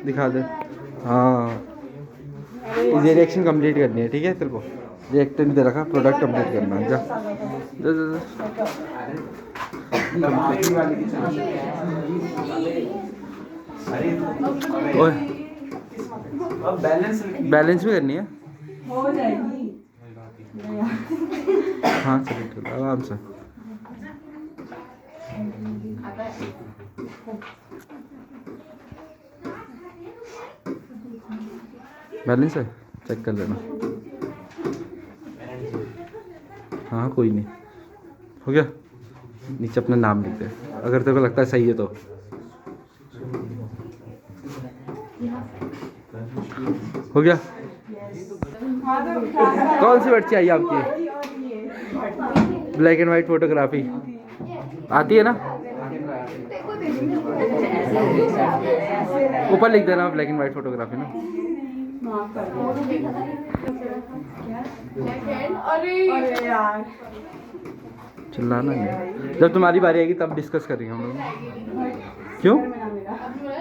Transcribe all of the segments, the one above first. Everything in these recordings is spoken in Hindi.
दिखा दे। हाँ ये रिएक्शन कंप्लीट करनी है, ठीक है? तेरे को रिएक्ट नहीं दे रखा, प्रोडक्ट कंप्लीट करना है। जा जा जा, जा। ओए बैलेंस भी करनी है। हो जाएगी। हाँ चलो चलो आराम से। बैलेंस है, चेक कर लेना। हाँ कोई नहीं, हो गया। नीचे अपना नाम लिख दे अगर तेरे को लगता है सही है तो। हो गया। कौन सी पर्ची आई आपकी? ब्लैक एंड वाइट फोटोग्राफी आती है ना? ऊपर लिख देना ब्लैक एंड वाइट फोटोग्राफी ना। अरे यार चिल्लाना नहीं, जब तुम्हारी बारी आएगी तब डिस्कस करेंगे हम लोग। क्यों?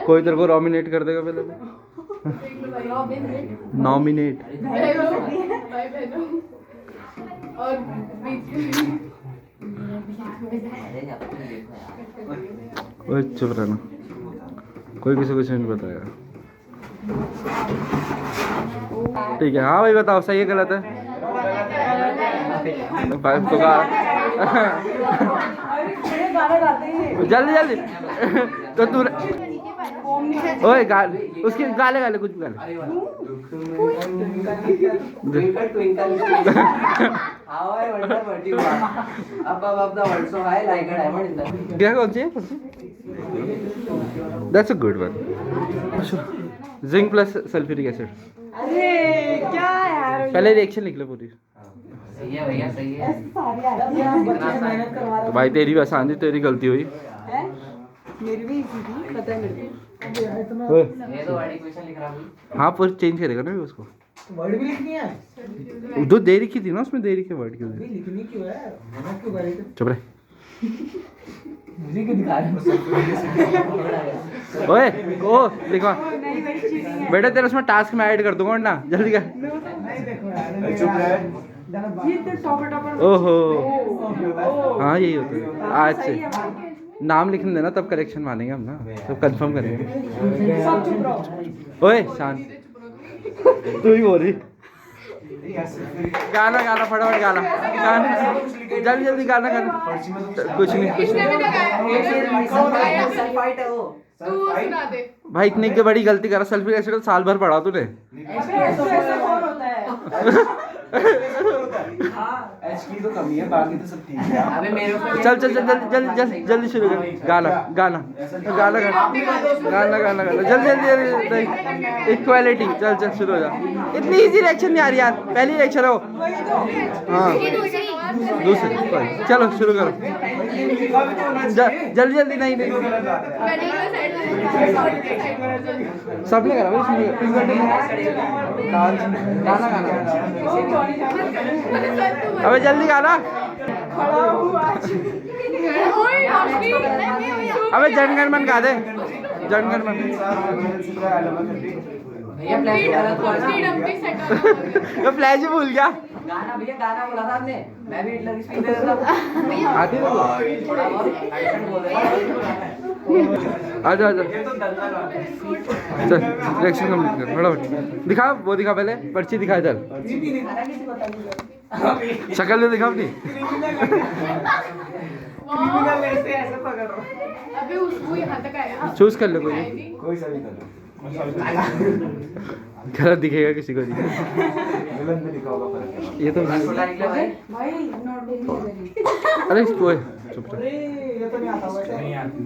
कोई तेरे को नॉमिनेट कर देगा पहले तो। नॉमिनेट ओए चुप रहना, कोई किसी को कुछ नहीं बताएगा। ठीक है, हाँ भाई बताओ सही है गलत है? पाइप तो का जल्दी जल्दी तो तू ओए गाल उसके गाले गाले कुछ भी गाले। क्या कौन सी है? That's a good one. Zinc plus sulphuric acid. अरे क्या यार, पहले रिएक्शन लिख लो पूरी। सही है भैया, सही है। मेहनत करवा रहा तो भाई तेरी भी आसान थी, तेरी गलती हुई। है। मेरी भी इजी थी, पता है मेरे ओए, ये तो वाली क्वेश्चन लिख रहा हूँ। हाँ पर चेंज करेगा ना उसको। वर्ड भी लिखनी है। दो दे रखी थी ना उसमें, दे रखी वर्ड क्यों? लिखनी क्यों है? मना क्यों कर रही थी? चुप रहे। मुझे क्यों दिखा रहे हो? ओए ओ लिखवा नहीं भाई चीटिंग है। बेटा, तेरे उसमें टास्क में ऐड कर दूंगा ना, जल्दी कर। नहीं देखो यार, चुप रहे। ये तो टॉपर ओहो हाँ यही होता है आज से। नाम लिखने देना तब करेक्शन मानेंगे हम ना, तब कंफर्म करेंगे। सब चुप रहो। ओए शांत, तू ही बोल रही। गाना गाना फटाफट गाना गाना, जल्दी जल्दी गाना गाना। कुछ नहीं कुछ नहीं सल्फाइट है वो। तू सुना दे। भाई, इतनी की बड़ी गलती करा। सल्फ्यूरिक एसिड साल भर पढ़ा तूने। ऐसे और होता है। एचपी तो कमी है, बाकी तो सब ठीक है। अबे मेरे को चल चल चल जल्दी जल्दी जल्दी जल्दी शुरू कर। गाना गाना गाना गाना गाना गाना जल्दी जल्दी। इक्वालिटी चल चल शुरू हो जा। इतनी इजी रिएक्शन नहीं आ रही यार, पहली रिएक्शन हो। हाँ दूसरी, चलो शुरू करो जल्दी जल्दी। नहीं नहीं सबने करा भाई, गाना गाना। अबे जल्दी गाना। अबे जनगणमन गा दे, जनगणमन। भैया ये फ्लैश ही भूल गया। गाना भैया, गाना बोला था आपने। मैं भी हिटलर की स्पीच दे रहा था। आती है थोड़ा बहुत accent बोल रहे हैं। आजा आजा चल रिएक्शन कंप्लीट कर फटाफट। दिखा वो, दिखा पहले पर्ची दिखा। चल शक्ल में दिखा अपनी। अबे उसको यहाँ तक आया। चूज कर ले कोई, कोई सा भी कर गलत दिखेगा किसी को नहीं। विलन में लिखा होगा फर्क। ये तो छोटा निकला भाई। भाई नोटबुक अरे ओए चुप रह। अरे ये तो नहीं आता वैसे। नहीं आती।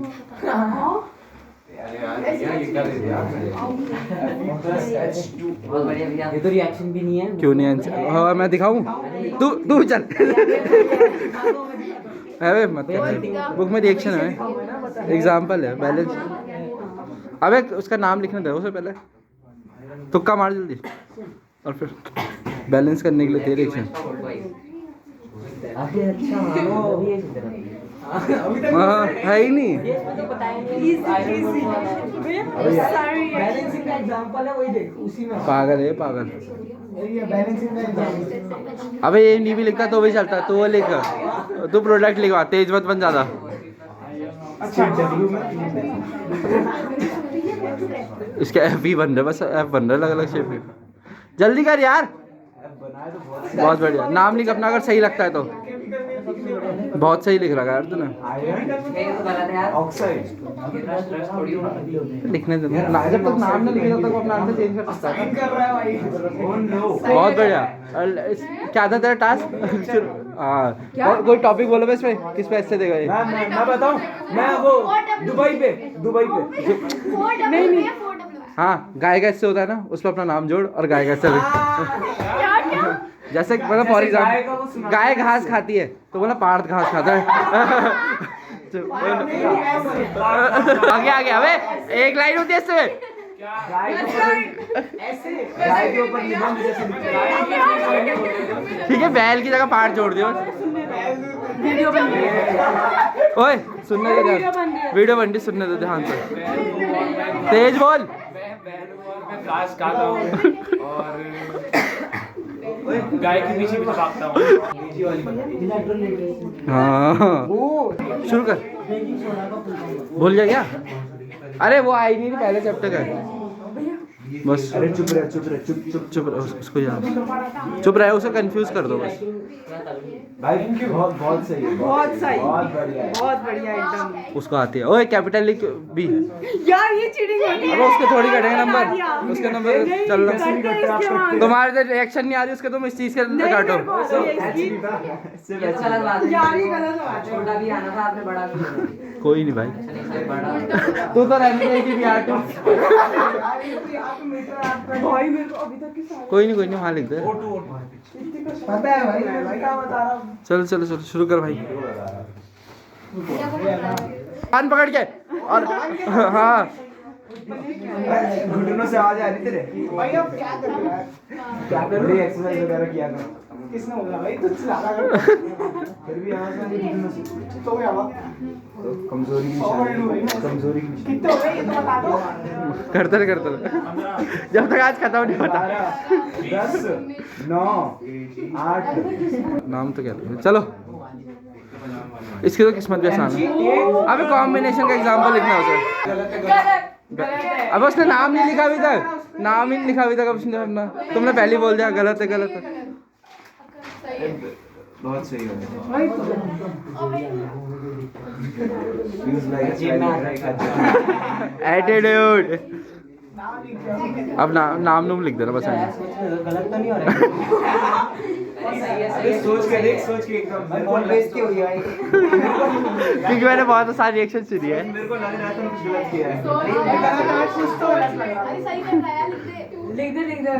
बहुत बढ़िया भैया। ये तो रिएक्शन भी नहीं है। क्यों नहीं आंसर? हाँ मैं दिखाऊं? तू चल। अबे मत कर, बुक में रिएक्शन है, एग्जाम्पल है, बैलेंस। अबे उसका नाम लिखने दे उसे पहले, तुक्का मार जल्दी, और फिर बैलेंस करने के लिए तेरे रिएक्शन। हाँ है ही नहीं। बैलेंसिंग एग्जांपल है वही देख उसी में पागल है पागल। ये बैलेंसिंग का एग्जांपल। अबे ये नहीं भी लिखता तो भी चलता, तो वो लिख, तू प्रोडक्ट लिखवा, तेज मत बन ज्यादा। अच्छा डब्ल्यू में इसका एफ भी बन रहा है, बस एफ बन रहा है अलग अलग शेप में। जल्दी कर यार। बनाया तो बहुत बढ़िया, नाम लिख अपना अगर सही लगता है तो। बहुत सही लिख रहा है यार तूने। आयरन ये तो गलत है यार। ऑक्साइड थोड़ी होना। लिखने दे जब तक नाम नहीं लिखे तब तक वो अपना आंसर चेंज कर सकता है। कर रहा है भाई। ओह नो बहुत बढ़िया। क्या था तेरा टास्क? हाँ कोई टॉपिक बोलो बस पे, किस पे ऐसे देगा ये? मैं बताऊं, मैं वो दुबई पे नहीं नहीं हाँ गाय का ऐसे होता है ना, उस पर अपना नाम जोड़ और गाय का ऐसे लिख। जैसे मतलब फॉर एग्जाम्पल गाय घास खाती है तो बोला पार्थ घास खाता है। आगे आगे अबे एक लाइन होती है इससे। ऐसे गाय के ऊपर निबंध जैसे ठीक है, बैल की जगह पार्ट जोड़ दियो। वीडियो बन रही है। ओए सुनने दे ध्यान, वीडियो बन रही, सुनने दे ध्यान से, तेज बोल। मैं घास खाता हूँ और गाय के पीछे भी भागता हूँ। हाँ शुरू कर। भूल गया क्या? अरे वो आई नहीं थी पहले चैप्टर का, बस। अरे चुप रहे चुप रहे उसको याद, चुप रहे, उसे कंफ्यूज कर दो बस। भाई बहुत सही है, बहुत सही, बहुत बढ़िया है। बहुत बढ़िया एकदम। उसको आती है। ओए कैपिटल लिख बी। यार ये चीटिंग होती है। अब उसके थोड़ी कटेंगे नंबर, उसके नंबर चल रहा। तुम्हारे तो रिएक्शन नहीं आ रही उसके, तुम इस चीज के अंदर काटो। ये तो गलत बात है। यार ये गलत बात है। छोटा भी आना था आपने, बड़ा भी आना था। कोई नहीं भाई, बड़ा तू तो रहने देगी भी आटो। भाई मेरे को अभी तक की सारी कोई नहीं वहाँ लिख दे। पता है भाई, मैं क्या बता रहा हूँ। चलो चलो चलो शुरू कर भाई। कान पकड़ के और हाँ घुटनों से आवाज आ रही तेरे भाई। अब क्या कर रहा है, क्या कर रही है? एक्सरसाइज वगैरह किया कर। किसने बोला भाई तुझ से ज्यादा कर? फिर भी आवाज आ रही है घुटनों से तो क्या हुआ? तो कमजोरी की निशानी, कमजोरी की निशानी। कितने हो गए ये तो बता दो। करते रहे जब तक आज खत्म नहीं होता। 10 9 8 नाम तो क्या था? चलो इसकी तो किस्मत भी आसान है। अबे कॉम्बिनेशन का एग्जांपल लिखना उसे। अब उसने नाम नहीं लिखा अभी तक, नाम ही नहीं लिखा अभी तक। अब उसने अपना, तुमने पहले बोल दिया गलत है गलत है। बहुत सही हो गया। एटीट्यूड। अब नाम नूम लिख देना बस। गलत तो नहीं हो रहा। सोच के देख, सोच के एकदम बहुत बेइज्जती हो गई भाई। क्योंकि मैंने बहुत आसान रिएक्शन सुनी है। मेरे को लग रहा था कुछ गलत किया है। अरे सही कर रहा है, लिख दे लिख दे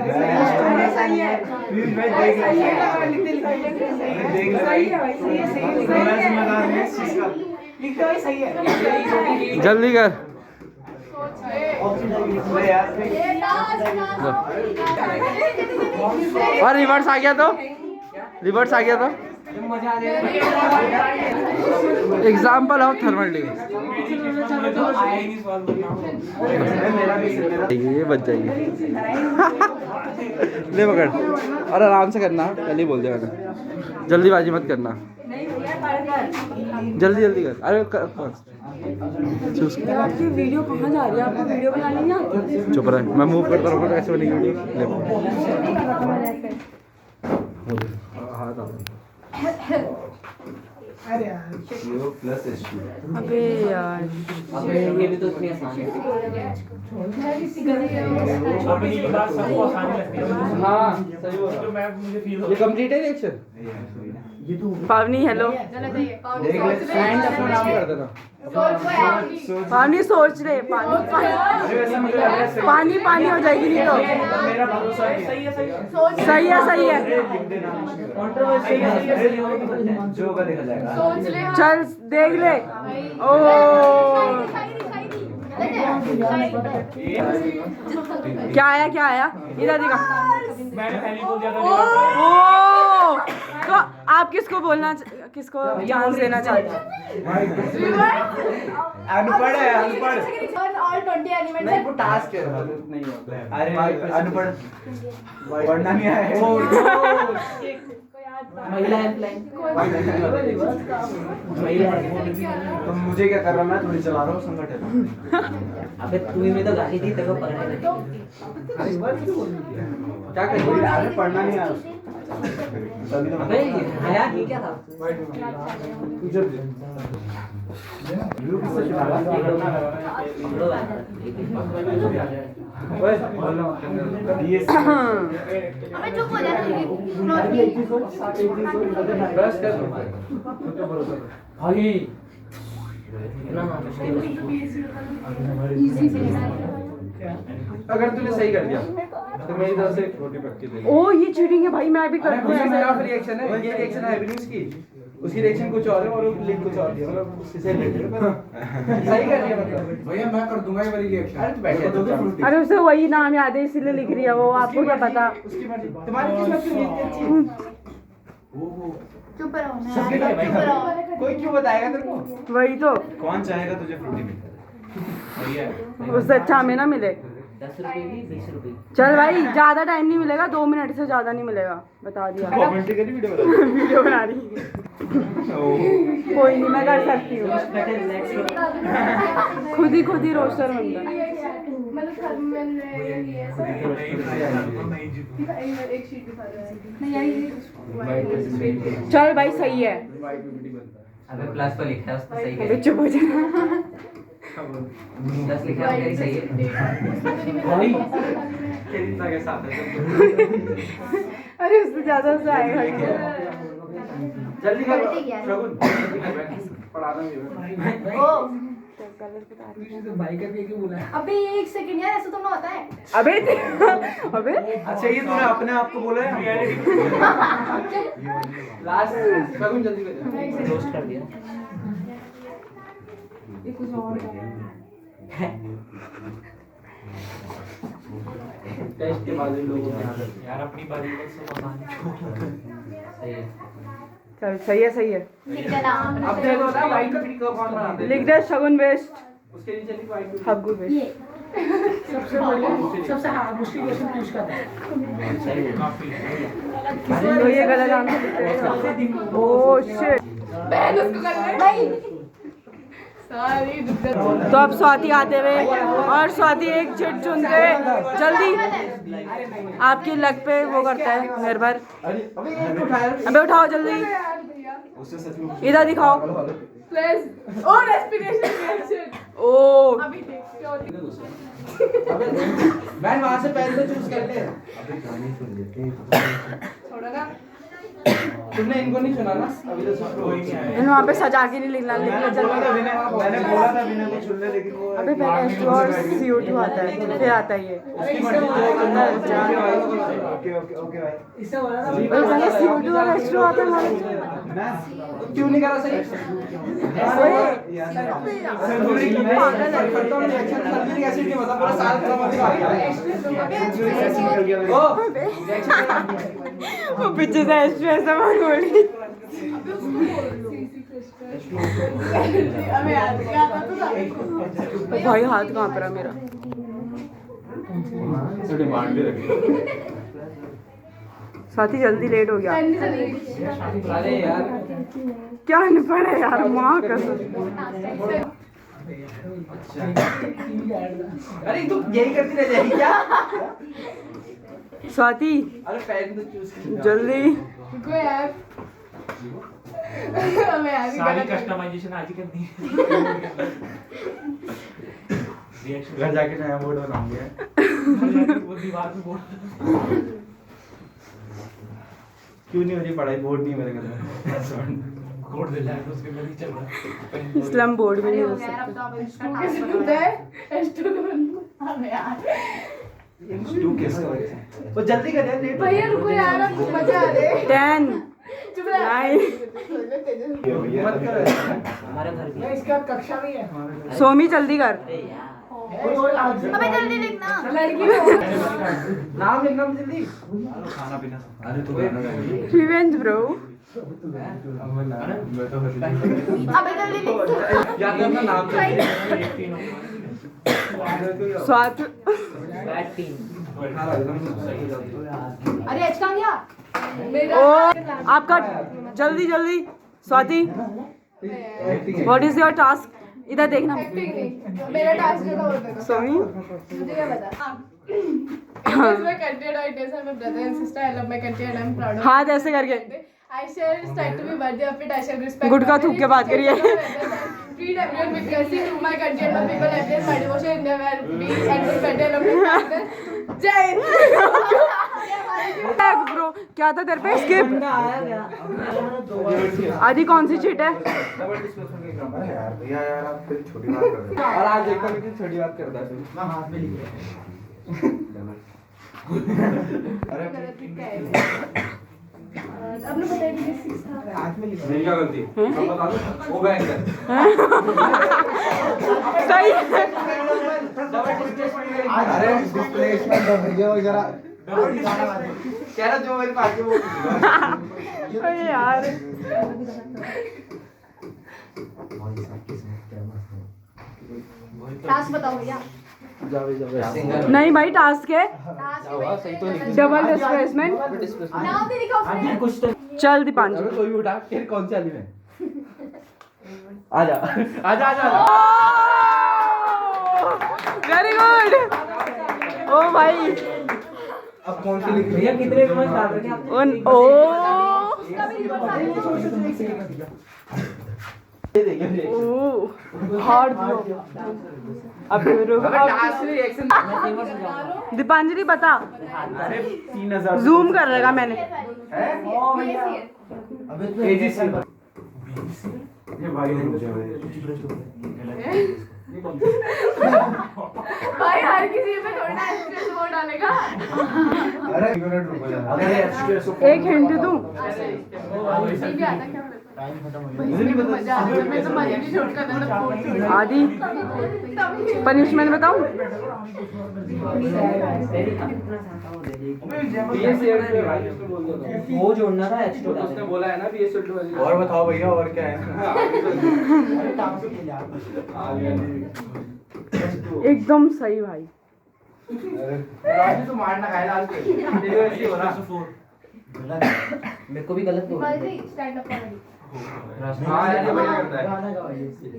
सही है। प्लीज भाई देख सही ले, है, लिख दे देख ले सही है भाई, सही है सही है। मैं समझा रहा हूँ इस चीज का। लिख दे भाई, सही है। जल्दी कर। अरे यार और रिवर्स आ गया तो, रिवर्स आ गया तो एग्जाम्पल ऑफ थर्मल ये बच जाएगी। ले पकड़ और आराम से करना, पहले ही बोल दिया मैंने, जल्दीबाजी मत करना। जल्दी जल्दी कर। अरे आपकी वीडियो कहाँ जा रही है? आपको वीडियो बनानी नहीं आती? चुप रहे, मैं मूव करता रहूँगा तो ऐसे बनेगी वीडियो। अरे यार CO प्लस H2। अबे यार अबे ये भी तो इतनी आसान है। अपनी बात सबको आसान लगती है। हाँ सही बोल तो मैं मुझे फील ये कंप्लीट है रिएक्शन। पावनी हेलो। गलत है ये। पावनी देख ले, सोच एंड रहे अपना नाम कर देना। सोच रहे हैं। पानी सोच रहे, पानी पानी हो जाएगी नहीं तो। मेरा भरोसा है। सोच सही है सही है। जो होगा देखा जाएगा। सोच ले हाँ। चल देख ले। ओ क्या आया क्या आया? इधर देखा। मैंने पहले बोल दिया था ओ तो आप किसको किसको चांस देना चाहते हैं? अनपढ़ है अनपढ़। All 20 elements नहीं है। वो टास्क है नहीं होता है। अरे अनपढ़ पढ़ना नहीं आया। महिला हेल्पलाइन तो मुझे क्या कर रहा, मैं थोड़ी चला रहा हूँ संगठन। अबे तू ही में तो गाली दी तेरे को पकड़ने लगी क्या करें, अरे पढ़ना नहीं आया उसको। तभी तो अबे आया ये क्या था अबे चुप हो जा ना। भाई अगर तूने सही कर दिया तो मेरी तरफ से रोटी पक्की दे। ओ ये चीटिंग है भाई, मैं भी अरे करती उसका हूँ मेरा रिएक्शन है, ये रिएक्शन है एविडेंस की, उसकी रिएक्शन कुछ और है और वो लिंक कुछ और दिया, मतलब उससे से रिलेटेड है। सही कर दिया मतलब। भैया मैं कर दूंगा ये वाली रिएक्शन। अरे तू बैठ जा, अरे उसे वही नाम याद है इसीलिए लिख रही है वो, आपको क्या पता? उसकी मर्जी। तुम्हारी किस्मत क्यों नहीं इतनी अच्छी? चुप रहो ना सबके यार, लिए चुप रहो। कोई क्यों बताएगा तेरे को? वही तो, कौन चाहेगा तुझे फ्रूटी मिलता है? उससे अच्छा हमें ना मिले। 10 रुपए की 20 रुपए चल भाई ज्यादा टाइम नहीं मिलेगा, 2 मिनट से ज्यादा नहीं मिलेगा, बता दिया। कमेंट्री करी वीडियो बना। वीडियो बना रही है। कोई नहीं, मैं कर सकती हूँ। खुद ही रोस्टर बनता है। मतलब घर में ये एक शीट दिखा रहा है। नहीं यार ये चल भाई सही है। अबे प्लस तो लिखा है उसने सही अबे है चुप हो जा। 10 लिखा है मेरी सही है भाई कितना के साथ है अरे उससे ज्यादा से आएगा क्या? जल्दी कर ठीक है। शगुन पढ़ाना भी है। ओ भाई करके क्यों बोला अबे ये 1 सेकंड यार, ऐसा तो ना होता है। अबे अबे अच्छा ये तूने अपने आप को बोला है? लास्ट शगुन जल्दी कर। रोस्ट कर दिया टेस्ट के बाद इन लोगों को यार अपनी बारी पर सब आसान सही है चल सही है। लिख दे नाम। अब दे दो ना वाइट का कौन बनाते हैं? लिख दे शगुन वेस्ट, उसके नीचे लिख वाइट हब्बू वेस्ट। ये सबसे बढ़िया सबसे मुश्किल क्वेश्चन पूछ का था सही है काफी तो ये गलत आंसर लिखते हैं। Oh shit. बहन उसको करना है भाई। सारी तो अब स्वाति आते हुए और स्वाति एक चिट चुनते हुए जल्दी आपकी लक पे वो करता है निर्भर। अबे उठाओ जल्दी, उससे सच में इधर दिखाओ। Plus O respiration reaction. ओ अभी देख क्या अबे मैं वहां से पहले तो चूज कर ले। छोड़ो ना। तुमने इनको नहीं सुना ना अभी तो सब कोई नहीं आया। इन वहाँ पे सजा के नहीं लिखना मैंने बोला था जल्दी। मैंने बोला था बिना कुछ सुनने, लेकिन वो अबे पहले H2 और CO2 आता है, फिर आता है ये। उसकी मर्जी जो करना है वो चाहिए भाई। ओके ओके ओके भाई। इससे बोला ना भाई पहले CO2 और H2 आता है हमारे। मैं क्यों नहीं करा सही? सल्फ्यूरिक एसिड के मतलब पूरा साल खत्म होने वाला है। ओ वो पीछे से H2 ऐसा मार बोली। अबे यार क्या था तो भाई हाथ कांप रहा मेरा। डिमांड भी रखी। साथी जल्दी लेट हो गया। अरे यार क्या अनपढ़ है यार, माँ कसम। अरे तू यही करती रह जाएगी क्या? स्वाति अरे पहले तो चूज जल्दी। रुको यार। अबे यार सारी कस्टमाइजेशन आज ही करनी है रिएक्शन घर जाके नया बोर्ड बनाऊंगे। वो दीवार पे बोल क्यों नहीं हो रही पढ़ाई? बोर्ड नहीं है मेरे घर में। कोड दे जाए तो उसके में नहीं चल रहा इस्लाम बोर्ड में नहीं हो यार सकता। अब तो अब इसका कैसे बनता है? H2 अबे यार तू कैसे हो? वो जल्दी कर यार लेट भैया रुको यार, अब मजा आ रहा है। 10 चुप रह। 9 मत कर। हमारे घर की इसका कक्षा भी है सोमी जल्दी कर। अरे यार अबे जल्दी लिखना। नाम लिखना जल्दी। Revenge bro. अबे जल्दी लिख। याद करना नाम। स्वाति। अरे एच कहाँ गया? ओ आपका जल्दी जल्दी Swati what is your task इधर देखना मेरा टास्क जो था वो देखो। सोनी मुझे क्या पता? It is my country and it is my brother and sister. I love my country and I am proud of हाथ ऐसे करके I shall strive to be worthy of it. I shall respect. गुटखा थूक के बात करिए। Treat everyone with courtesy to my country and my people. I place my devotion in their well-being and prosperity. I love my father. जय हिंद। ब्रो क्या था तेरे पे स्किप आदि कौन सी चीट है डबल डिस्प्लेसमेंट के काम है यार भैया यार आप फिर छोटी बात कर रहे हो और आज देखता हूँ कितनी छोटी बात करता है। मैं हाथ में लिख रहा अरे आपने बताया कि किस था? हाथ में लिख मेरी क्या गलती? मैं बता दूँ वो बैंक है। सही अरे डिस्प्लेसमेंट भैया जरा कह रहा जो मेरे पास है वो। अरे यार टास्क बताओ भैया। नहीं भाई टास्क है टास्क डबल डिस्प्लेसमेंट नाम भी लिखो उसमें। चल दीपांजलि अबे कोई भी उठा फिर कौन सी वाली में? आजा आजा आजा। वेरी गुड ओ भाई अब कौन सी लिख भैया कितने कमेंट डाल रहे हैं आप? ओ उसका भी लिखो सारे। ये देखिए। हार्ड ब्रो अब टास्क रिएक्शन दीपांजलि बता 3000 जूम कर लेगा मैंने एजी से ये भाई ने मुझे भाई हर किसी पे थोड़ा एक्सप्रेस वो डालेगा। अरे एक मिनट रुको यार अगर एक हिंट दूं ये भी आता क्या? मुझे नहीं पता। मजा आता है। मैं तो मजे की शूट कर रहा था। आदि पनिशमेंट बताऊं वो जोड़ना था H2 उसने बोला है ना भी ये सुल्टू वाली। और बताओ भैया और क्या है एकदम सही भाई राजू तो मारना खाएगा आज के। तेरे वैसे ही हो रहा। मेरे को भी गलत बोल स्टैंड अप कॉमेडी। हाँ यार ये बढ़िया करता है।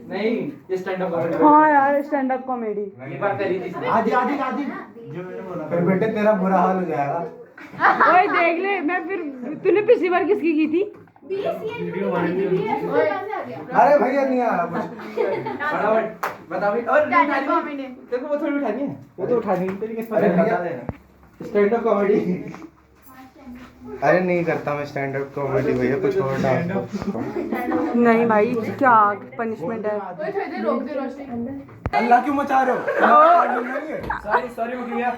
नहीं ये स्टैंड अप कॉमेडी। हाँ यार स्टैंड अप कॉमेडी ये बात करी थी। आदि आदि आदि फिर बेटे तेरा बुरा हाल हो जाएगा ओए देख ले मैं फिर तूने पिछली बार किसकी की थी अरे भैया नहीं आ रहा कुछ फटाफट बता भी। और स्टैंड अप कॉमेडी। तेरे को वो थोड़ी उठानी है। वो तो उठानी है। तेरी किस अरे पर भैया स्टैंड अप कॉमेडी। अरे नहीं करता मैं स्टैंड अप कॉमेडी भैया कुछ और डाल नहीं भाई क्या पनिशमेंट है ओए थोड़ी देर रोक दे रोशनी। अल्लाह क्यों मचा रहे हो सॉरी सॉरी भैया।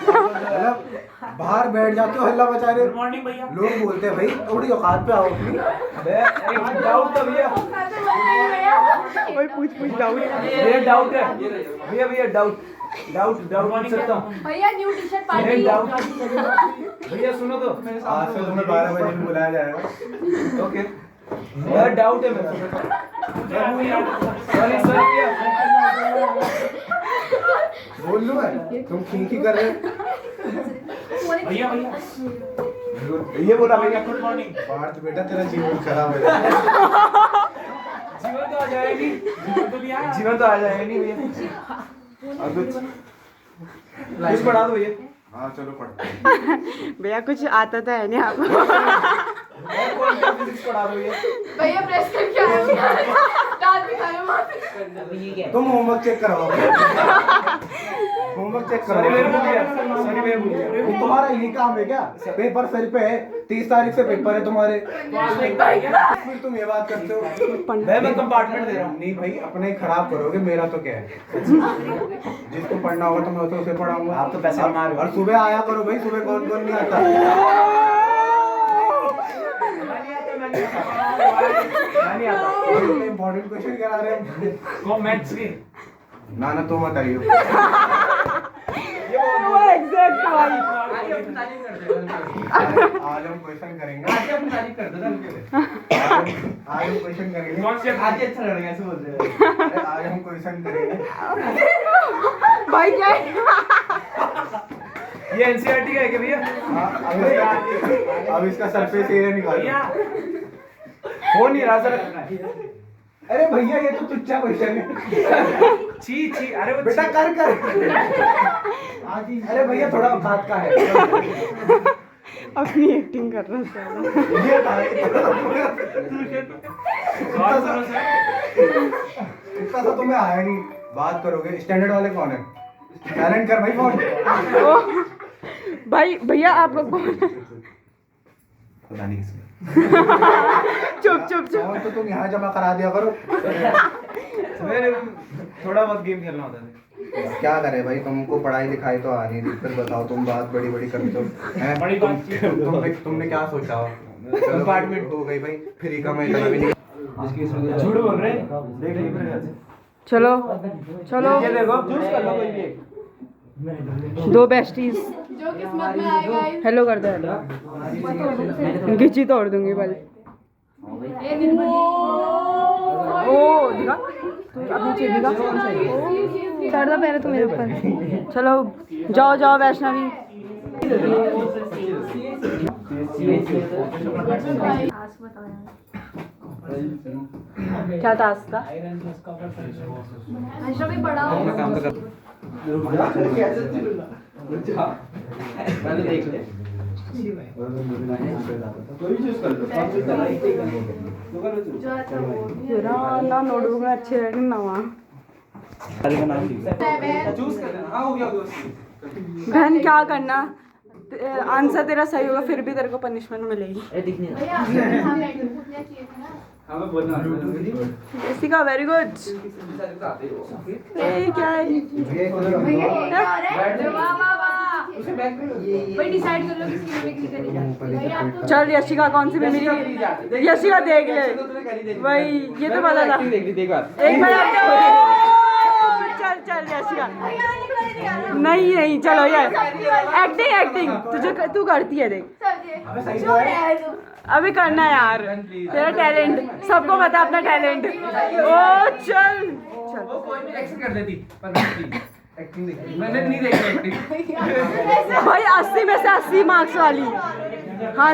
मतलब बाहर बैठ जाते हो हल्ला मचा रहे गुड हो मॉर्निंग भैया। लोग बोलते हैं भाई थोड़ी औकात पे आओ अपनी डाउट था भैया। ओए पूछ डाउट भैया डाउट है भैया भैया डाउट डाउट डाउट पूछ सकता हूँ भैया न्यू टी शर्ट भैया पार्टी। डाउट भैया सुनो तो आज से तुम्हें 12 बजे भी बुलाया जाएगा ओके भैया डाउट है मेरा सॉरी सॉरी भैया बोल लूं मैं तुम ठीक ही कर रहे हो भैया भैया ये बोला भैया गुड मॉर्निंग। पार्थ बेटा तेरा जीवन खराब हो जाएगा जीवन तो आ जाएगा नहीं जीवन तो आ जाएगा नहीं भैया। अब कुछ पढ़ा दो भैया। हाँ चलो पढ़ते हैं भैया कुछ आता तो है नहीं आपको कौन सा फिजिक्स पढ़ा दो भैया। भैया प्रेस करके आए हो यार। दांत दिखाए हो। अभी ये क्या है? तुम होमवर्क चेक कराओ होमवर्क चेक सॉरी मेरे कराओ भूल गया सॉरी मेरे भूल गया। ये तुम्हारा यही काम है क्या पेपर सर पे है 30 तारीख से पेपर है तुम्हारे फिर तुम ये बात करते हो मैं कंपार्टमेंट दे रहा हूँ। नहीं भाई अपना ही खराब करोगे मेरा तो क्या है जिसको पढ़ना होगा तो मैं उसे पढ़ाऊंगा आप तो पैसे कमा रहे हो। और सुबह आया करो भाई सुबह कौन कौन नहीं आता नहीं आता इम्पोर्टेंट क्वेश्चन करा रहे हैं वो मैथ्स की ना तुम बताइए। वो एग्जैक्ट भाई। आज हम क्वेश्चन करेंगे। आज हम क्वेश्चन करेंगे। आज हम क्वेश्चन करेंगे। भाई क्या है? ये एनसीईआरटी का है क्या भैया? अब इसका सरफेस एरिया निकालो। हो नहीं रहा सर। अरे भैया ये तो तुच्चा क्वेश्चन है। छी छी, अरे वो बेटा कर अरे भैया थोड़ा बात का है। अपनी एक्टिंग कर रहा था। ये था, इतना तो तुम्हें आया नहीं। बात करोगे स्टैंडर्ड वाले कौन है? टैलेंट कर भाई फोन। भाई भैया आप लोग कौन है? पता नहीं किसने। चुप चुप चुप। फोन तो तुम यहाँ जमा करा दिया करो। थोड़ा बहुत गेम खेलना होता है। क्या करे भाई, तुमको पढ़ाई लिखाई तो आ रही है, फिर बताओ तुम बात बड़ी बड़ी करते हो हैं? बड़ी बात तुमने क्या सोचा हो? कंपार्टमेंट हो गई भाई, फ्री का मैं इतना भी नहीं। झूठ बोल रहे हैं। देख लीजिए मेरे ख्याल से। चलो चलो, ये देखो, चूज कर लो कोई भी एक। दो बेस्टीज जो किस्मत में आएगा हेलो कर दो। खिंची तोड़ दूंगी पहले। ओ दिखा, तू अब नीचे दिखा। कर दो पहले तो मेरे ऊपर। चलो जाओ जाओ वैष्णवी। क्या टास्क था? अच्छा भी पढ़ा मैंने देख लिया। ना नोटबुक में अच्छे रहेंगे ना वहाँ। बहन क्या करना, आंसर तेरा सही होगा फिर भी तेरे को पनिशमेंट मिलेगी। इसी का वेरी गुड। क्या है? डिसाइड कर लो किसकी करेगी। चल यशिका कौन सी में मिली? यशिका देख ले भाई, ये तो पता था। एक बार चल चल यशिका। नहीं नहीं चलो यार, एक्टिंग एक्टिंग तुझे तू करती है देख। अभी करना यार, तेरा टैलेंट सबको पता अपना टैलेंट। ओ चल चल, कोई भी एक्शन कर लेती पर एक्टिंग देखी मैंने नहीं देखी एक्टिंग। भाई 80 में से 80 मार्क्स वाली। हाँ